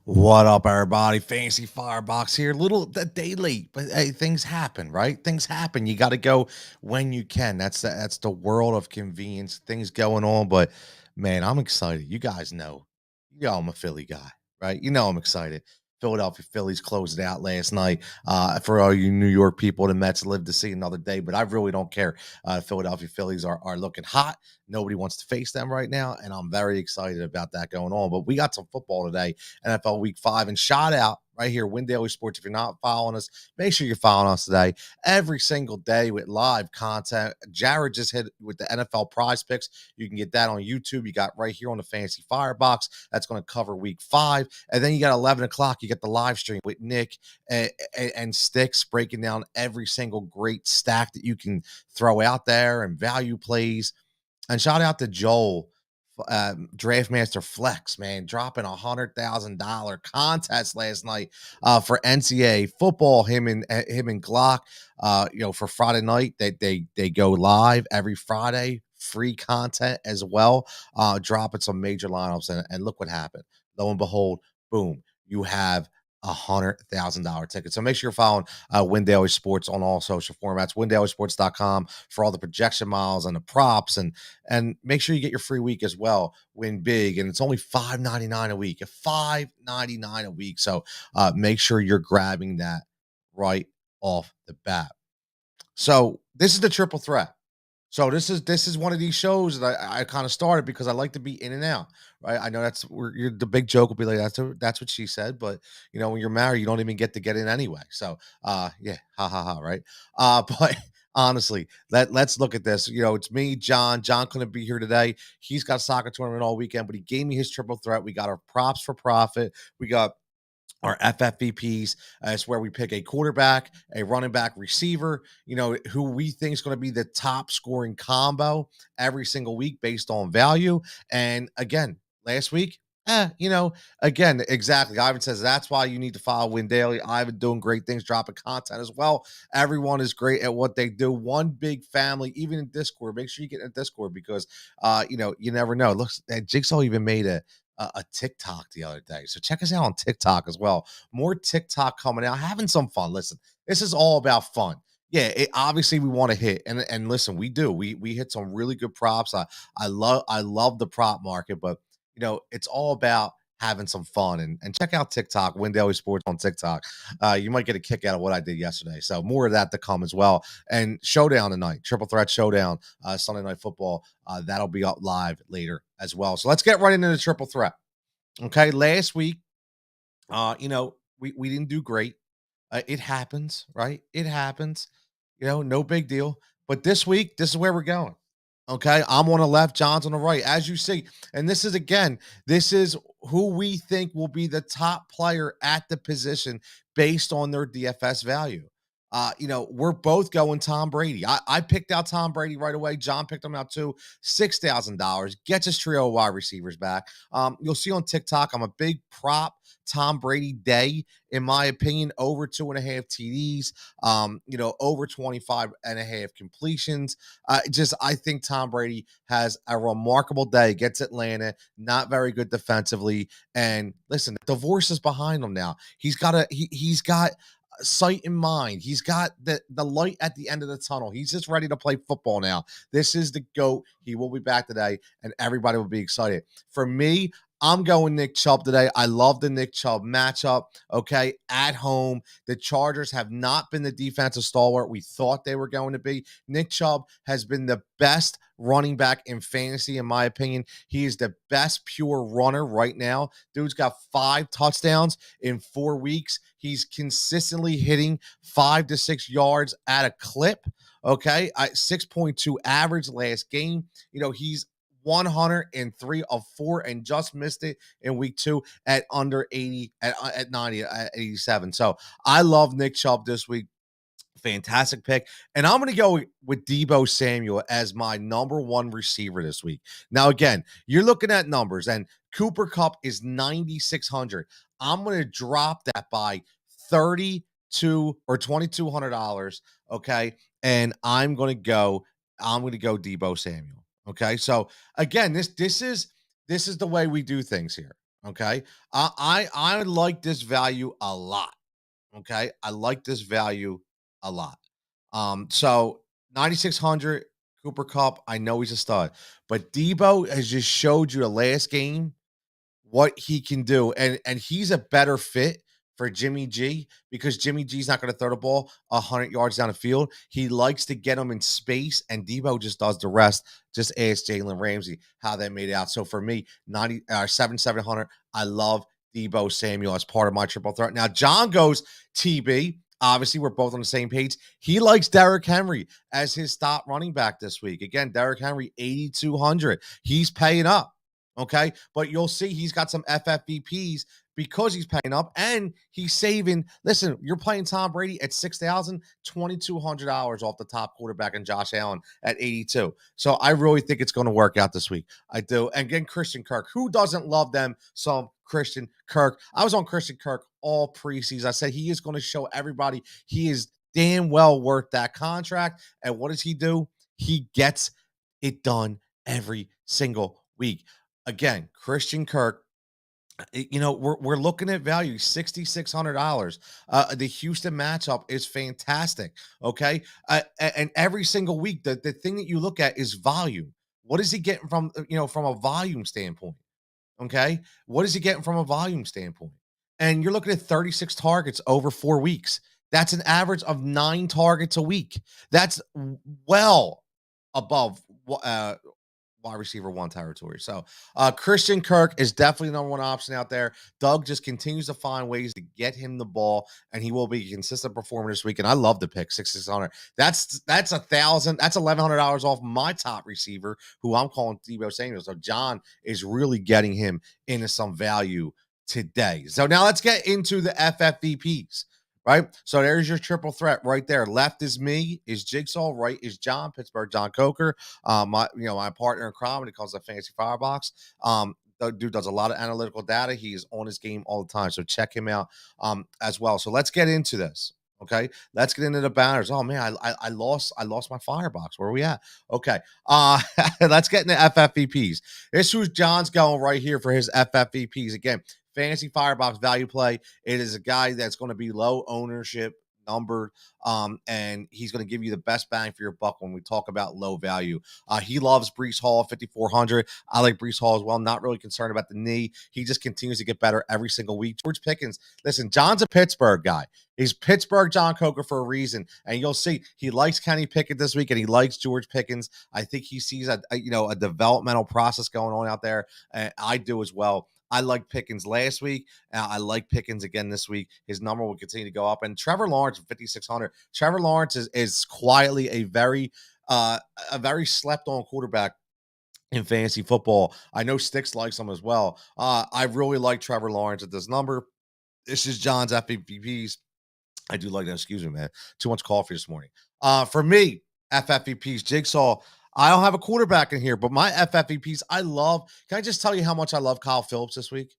What up, everybody? Fancy Firebox here. Little the day late, but hey, things happen, right? Things happen. You got to go when you can. That's the world of convenience. Things going on, but man, I'm excited. You guys know I'm a Philly guy, right? You know I'm excited. Philadelphia Phillies closed it out last night. For all you New York people, the Mets live to see another day, but I really don't care. Philadelphia Phillies are looking hot. Nobody wants to face them right now, and I'm very excited about that going on. But we got some football today. NFL Week 5. And shout out right here, Win Daily Sports. If you're not following us, make sure you're following us today. Every single day with live content. Jared just hit with the NFL prize picks. You can get that on YouTube. You got right here on the Fantasy Firebox. That's going to cover Week 5. And then you got 11 o'clock. You get the live stream with Nick and Sticks breaking down every single great stack that you can throw out there and value plays. And shout out to Joel, Draftmaster Flex, man, dropping $100,000 contest last night for NCAA football. Him and Glock, for Friday night. They go live every Friday, free content as well, dropping some major lineups. And look what happened. Lo and behold, boom, you have $100,000 ticket. So make sure you're following Win Daily Sports on all social formats, windailysports.com for all the projection miles and the props, and make sure you get your free week as well. Win big, and it's only $5.99 a week. $5.99 a week. So make sure you're grabbing that right off the bat. So this is the triple threat. So this is one of these shows that I kind of started because I like to be in and out, right? I know the big joke will be like that's what she said, but when you're married, you don't even get to get in anyway. So yeah, ha ha ha, right? But honestly, let's look at this. It's me, John. John couldn't be here today. He's got a soccer tournament all weekend, but he gave me his triple threat. We got our props for profit. We got our FFPPs. It's where we pick a quarterback, a running back, receiver, who we think is going to be the top scoring combo every single week based on value. And again, last week, again, exactly. Ivan says that's why you need to follow Win Daily. Ivan doing great things, dropping content as well. Everyone is great at what they do. One big family, even in Discord. Make sure you get in Discord because, you never know. Looks, Jigsaw even made a TikTok the other day. So check us out on TikTok as well. More TikTok coming out, having some fun. Listen, this is all about fun. Yeah, obviously we want to hit, and listen, we do. We hit some really good props. I love the prop market, but it's all about having some fun and check out TikTok, Win Daily Sports on TikTok. You might get a kick out of what I did yesterday. So more of that to come as well. And showdown tonight, triple threat showdown, Sunday night football. That'll be up live later as well. So let's get right into the triple threat. Okay, last week, we didn't do great. It happens, right? It happens. No big deal. But this week, this is where we're going. Okay, I'm on the left, John's on the right, as you see. And this is who we think will be the top player at the position based on their DFS value. We're both going Tom Brady. I picked out Tom Brady right away. John picked him out too. $6,000 gets his trio of wide receivers back. You'll see on TikTok, I'm a big prop Tom Brady day, in my opinion, over 2.5 TDs, over 25 and a half completions. I think Tom Brady has a remarkable day, gets Atlanta, not very good defensively. And listen, divorce is behind him now. He's got sight in mind. He's got the light at the end of the tunnel. He's just ready to play football now. This is the GOAT. He will be back today, and everybody will be excited. For me, I'm going Nick Chubb today. I love the Nick Chubb matchup. Okay, at home, the Chargers have not been the defensive stalwart we thought they were going to be. Nick Chubb has been the best running back in fantasy, in my opinion. He is the best pure runner right now. Dude's got 5 touchdowns in 4 weeks. He's consistently hitting 5 to 6 yards at a clip. Okay, 6.2 average last game. He's 103 of 4 and just missed it in week 2 at under 80 at 90 at 87. So I love Nick Chubb this week. Fantastic pick. And I'm going to go with Deebo Samuel as my number 1 receiver this week. Now, again, you're looking at numbers, and Cooper Kupp is 9,600. I'm going to drop that by 32 or $2,200. Okay. And I'm going to go Deebo Samuel. Okay. So again, this is the way we do things here. Okay. I like this value a lot. Okay. I like this value a lot. So 9,600 Cooper Cup. I know he's a stud, but Debo has just showed you the last game what he can do. And he's a better fit for Jimmy G because Jimmy G's not going to throw the ball 100 yards down the field. He likes to get them in space, and Debo just does the rest. Just ask Jalen Ramsey how they made it out. So for me, 7,700. I love Debo Samuel as part of my triple threat. Now, John goes TB. Obviously, we're both on the same page. He likes Derrick Henry as his top running back this week. Again, Derrick Henry, 8,200. He's paying up. Okay. But you'll see he's got some FFPPs because he's paying up and he's saving. Listen, you're playing Tom Brady at 6,000, $2,200 off the top quarterback and Josh Allen at 82. So I really think it's going to work out this week. I do. And again, Christian Kirk. Who doesn't love them? Some Christian Kirk. I was on Christian Kirk all preseason. I said he is going to show everybody he is damn well worth that contract. And what does he do? He gets it done every single week. Again, Christian Kirk, we're looking at value $6,600. The Houston matchup is fantastic. Okay, and every single week, the thing that you look at is volume. What is he getting from from a volume standpoint? Okay, what is he getting from a volume standpoint? And you're looking at 36 targets over 4 weeks. That's an average of 9 targets a week. That's well above wide receiver one territory. So Christian Kirk is definitely the number one option out there. Doug just continues to find ways to get him the ball, and he will be a consistent performer this week. And I love the pick 6,600. That's 1,000. That's $1,100 off my top receiver, who I'm calling Debo Samuel. So John is really getting him into some value today. So now let's get into the FFVPs. Right. So there's your triple threat right there. Left is me, is Jigsaw, right is John, Pittsburgh John Coker. My partner in crime, and he calls it Fantasy Firebox. The dude does a lot of analytical data. He is on his game all the time. So check him out as well. So let's get into this. Okay. Let's get into the banners. Oh man, I lost my Firebox. Where are we at? Okay. Let's get into FFVPs. This who's John's going right here for his FFVPs. Again, Fantasy Firebox value play. It is a guy that's going to be low ownership numbered, and he's going to give you the best bang for your buck when we talk about low value. He loves Breece Hall, 5,400. I like Breece Hall as well. Not really concerned about the knee. He just continues to get better every single week. George Pickens, listen, John's a Pittsburgh guy. He's Pittsburgh John Coker for a reason, and you'll see he likes Kenny Pickett this week, and he likes George Pickens. I think he sees a developmental process going on out there, and I do as well. I like Pickens last week. I like Pickens again this week. His number will continue to go up. And Trevor Lawrence, 5,600. Trevor Lawrence is quietly a very slept on quarterback in fantasy football. I know Sticks likes him as well. I really like Trevor Lawrence at this number. This is John's FPPs. I do like that. Excuse me, man. Too much coffee this morning. For me, FFVPs, Jigsaw. I don't have a quarterback in here, but my FFVPs, I love. Can I just tell you how much I love Kyle Phillips this week?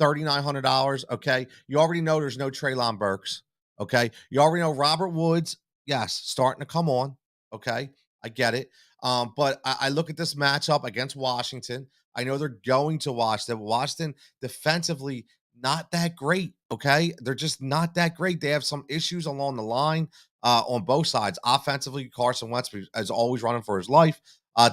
$3,900. Okay. You already know there's no Treylon Burks. Okay. You already know Robert Woods. Yes, starting to come on. Okay. I get it. But I look at this matchup against Washington. I know they're going to Washington. Washington defensively, not that great. Okay. They're just not that great. They have some issues along the line on both sides. Offensively, Carson Wentz is always running for his life.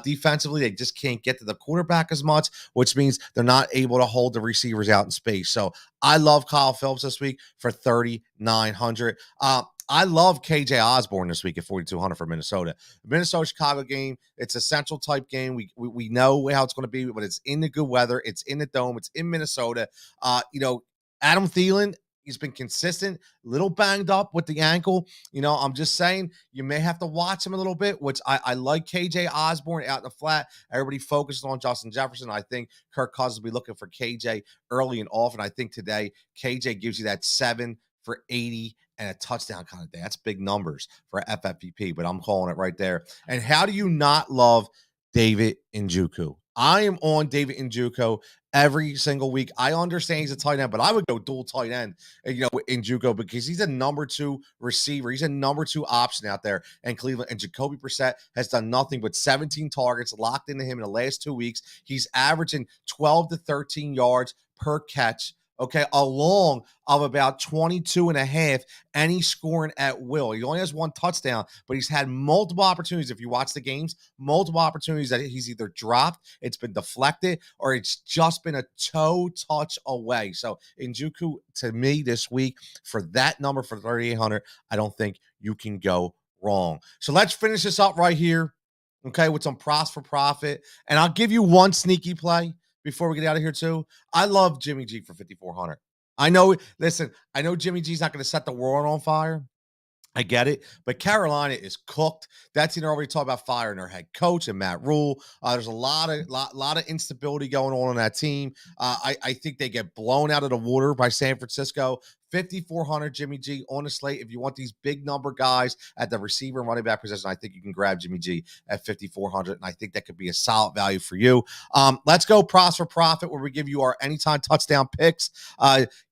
Defensively, they just can't get to the quarterback as much, which means they're not able to hold the receivers out in space. So I love Kyle Phillips this week for 3,900. I love KJ Osborne this week at 4,200 for Minnesota. The Minnesota Chicago game, it's a central type game. We know how it's going to be, but it's in the good weather. It's in the dome. It's in Minnesota. Adam Thielen, he's been consistent, little banged up with the ankle. I'm just saying you may have to watch him a little bit, which I like KJ Osborne out in the flat. Everybody focuses on Justin Jefferson. I think Kirk Cousins will be looking for KJ early and often. I think today KJ gives you that 7 for 80 and a touchdown kind of day. That's big numbers for FFPP, but I'm calling it right there. And how do you not love David Njoku? I am on David Njoku every single week. I understand he's a tight end, but I would go dual tight end, Njoku, because he's a number 2 receiver. He's a number 2 option out there in Cleveland. And Jacoby Brissett has done nothing but 17 targets locked into him in the last 2 weeks. He's averaging 12 to 13 yards per catch. Okay, along of about 22 and a half, and he's scoring at will. He only has 1 touchdown, but he's had multiple opportunities. If you watch the games, multiple opportunities that he's either dropped, it's been deflected, or it's just been a toe touch away. So Njoku, to me, this week, for that number for 3,800, I don't think you can go wrong. So let's finish this up right here, okay, with some pros for profit. And I'll give you one sneaky play before we get out of here too. I love Jimmy G for 5,400. I know, listen, I know Jimmy G's not going to set the world on fire. I get it, but Carolina is cooked. That team already talked about firing their head coach and Matt Rule. There's a lot of instability going on that team. I think they get blown out of the water by San Francisco. 5,400 Jimmy G on the slate. If you want these big number guys at the receiver and running back position, I think you can grab Jimmy G at 5,400, and I think that could be a solid value for you. Let's go pros for profit, where we give you our anytime touchdown picks.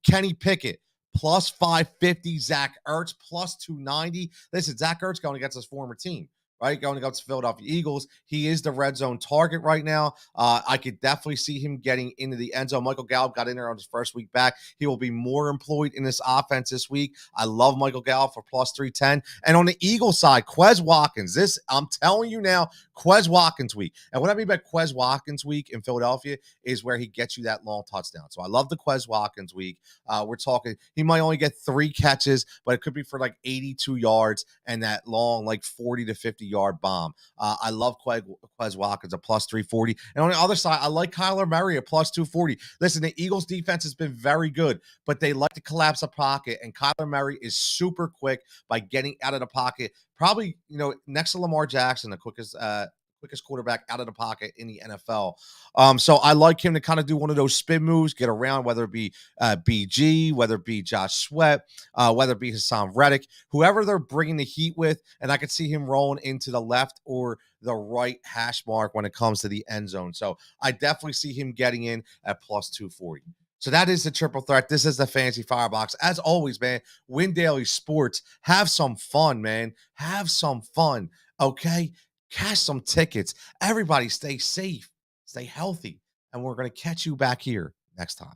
Kenny Pickett plus 550, Zach Ertz plus 290. Listen, Zach Ertz going against his former team, right? Going against the Philadelphia Eagles. He is the red zone target right now. I could definitely see him getting into the end zone. Michael Gallup got in there on his first week back. He will be more employed in this offense this week. I love Michael Gallup for plus 310. And on the Eagles side, Quez Watkins. This, I'm telling you now, Quez Watkins week. And what I mean by Quez Watkins week in Philadelphia is where he gets you that long touchdown. So I love the Quez Watkins week. We're talking, he might only get 3 catches, but it could be for like 82 yards and that long, like 40 to 50 yard bomb. I love Quez Watkins at plus 340. And on the other side, I like Kyler Murray at plus 240. Listen, the Eagles defense has been very good, but they like to collapse a pocket, and Kyler Murray is super quick by getting out of the pocket. Probably, next to Lamar Jackson, the quickest quarterback out of the pocket in the NFL. So I like him to kind of do one of those spin moves, get around, whether it be BG, whether it be Josh Sweat, whether it be Hassan Reddick, whoever they're bringing the heat with, and I could see him rolling into the left or the right hash mark when it comes to the end zone. So I definitely see him getting in at plus 240. So that is the triple threat. This is the Fantasy Firebox. As always, man, Win Daily Sports. Have some fun, man. Have some fun, okay? Cash some tickets. Everybody stay safe, stay healthy, and we're going to catch you back here next time.